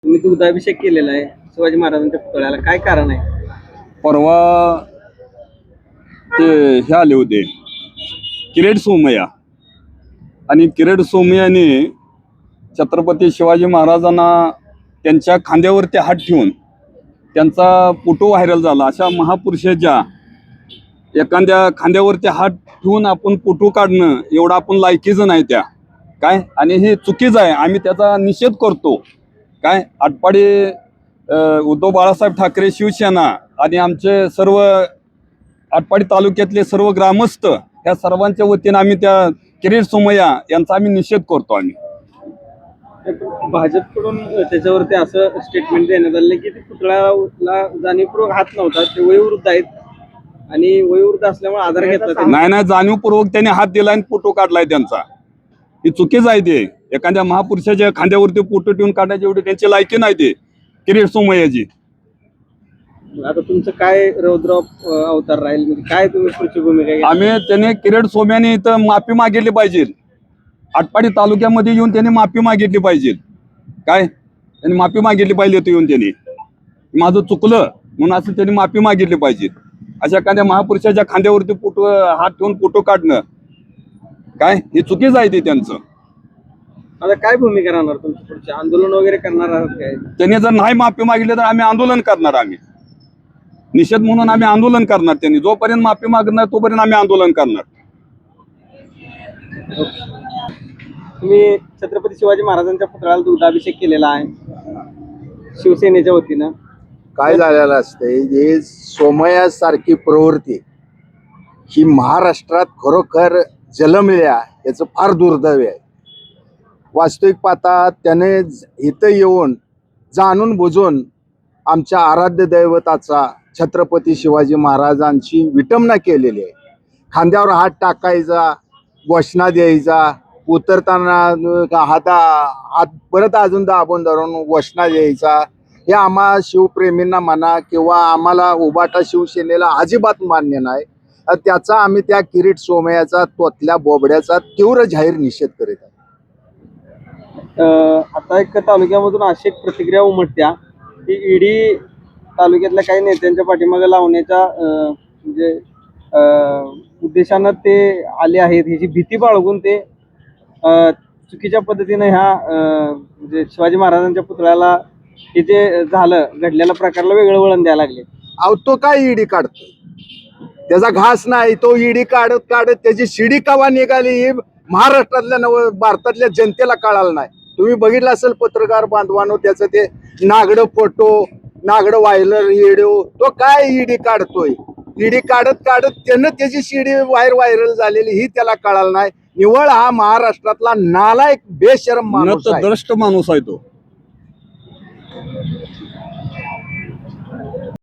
तुम्ही दुग्धाभिषेक केलेला आहे शिवाजी महाराजांच्या पुतळ्याला, काय कारण आहे? परवा ते हे आले होते किरीट सोमय्या, आणि किरीट सोमय्याने छत्रपती शिवाजी महाराजांना त्यांच्या खांद्यावरती हात ठेवून त्यांचा फोटो व्हायरल झाला. अशा महापुरुषाच्या एखाद्या खांद्यावरती हात ठेवून आपण फोटो काढणं एवढं आपण लायकीचं नाही त्या काय, आणि हे चुकीचं आहे. आम्ही त्याचा निषेध करतो. काय आटपाडी उद्धव बाळासाहेब ठाकरे शिवसेना आणि आमचे सर्व आटपाडी तालुक्यातले सर्व ग्रामस्थ या सर्वांच्या वतीनं आम्ही त्या किरीट सोमय्या यांचा आम्ही निषेध करतो. आम्ही भाजपकडून त्याच्यावरती असं स्टेटमेंट देण्यात आलं की ते पुतळ्याला जाणीवपूर्वक हात नव्हता, ते वयोवृद्ध आहेत आणि वयोवृद्ध असल्यामुळे आधार घेतला. नाही, जाणीवपूर्वक त्यांनी हात दिला आणि फोटो काढलाय त्यांचा. ही चुकीच आहे. ते एखाद्या महापुरुषाच्या खांद्यावरती फोटो ठेवून काढण्याची एवढी त्यांची लायकी नाही ते किरीट सोमय्याची. आता तुमचं काय रौद्र अवतार राहील, म्हणजे काय तुम्ही पुढची भूमिका घ्याल? आम्ही त्याने किरीट सोमय्याने इथं माफी मागितली पाहिजे. आटपाडी तालुक्यामध्ये येऊन त्यांनी माफी मागितली पाहिजे. काय त्यांनी माफी मागितली पाहिजे इथं येऊन. त्यांनी माझं चुकलं म्हणून असं त्यांनी माफी मागितली पाहिजे. अशा एखाद्या महापुरुषाच्या खांद्यावरती फोटो हात ठेवून फोटो काढणं काय हे चुकीचं आहे ते त्यांचं. आता काय भूमिका राहणार तुमची पुढची? आंदोलन वगैरे करणार आहात काय? त्यांनी जर नाही माफी मागितली तर आम्ही आंदोलन करणार. आम्ही निषेध म्हणून आम्ही आंदोलन करणार. त्यांनी जोपर्यंत माफी मागणार तोपर्यंत आम्ही आंदोलन करणार. तुम्ही छत्रपती शिवाजी महाराजांच्या पुतळ्याला दुग्धाभिषेक केलेला आहे शिवसेनेच्या वतीनं. काय झालेलं असतंय, हे सोमय्यासारखी प्रवृत्ती ही महाराष्ट्रात खरोखर जन्मल्या याचं फार दुर्दैव आहे. वास्तविक पाहता त्याने इथं येऊन जाणून बुजून आमच्या आराध्य दैवताचा छत्रपती शिवाजी महाराजांची विटंबना केलेली आहे. खांद्यावर हात टाकायचा, घोषणा द्यायचा, उतरताना हात परत अजून दाबून धरून घोषणा द्यायचा, हे आम्हा शिवप्रेमींना म्हणा किंवा आम्हाला उबाटा शिवसेनेला अजिबात मान्य नाही. त्याचा आम्ही त्या किरीट सोमय्याचा तोतल्या बोबड्याचा तीव्र जाहीर निषेध करीत आहोत. आता एक तालुक्यामधून अशी एक प्रतिक्रिया उमटत्या की ईडी तालुक्यातल्या काही नेत्यांच्या पाठीमागे लावण्याच्या म्हणजे उद्देशानं ते आले आहेत, ह्याची भीती बाळगून ते चुकीच्या पद्धतीनं ह्या म्हणजे शिवाजी महाराजांच्या पुतळ्याला हे जे झालं घडलेल्या प्रकारला वेगळं वळण द्यायला लागले. अहो तो काय ईडी काढतो, त्याचा घास नाही. तो ईडी काढत काढत त्याची शिडी कवा निघाली हे महाराष्ट्रातल्या भारतातल्या जनतेला कळालं नाही. तुम्ही बघितलं असेल पत्रकार बांधवांनो, त्याचं ते नागडं फोटो, नागडं व्हायरल व्हिडिओ, तो काय ईडी काढतोय. ईडी काढत काढत त्यानं त्याची शिडी व्हायरल झालेली ही त्याला कळालं नाही. निवळ हा महाराष्ट्रातला नालायक बेशरम माणूस आहे. नतद्रष्ट माणूस आहे तो.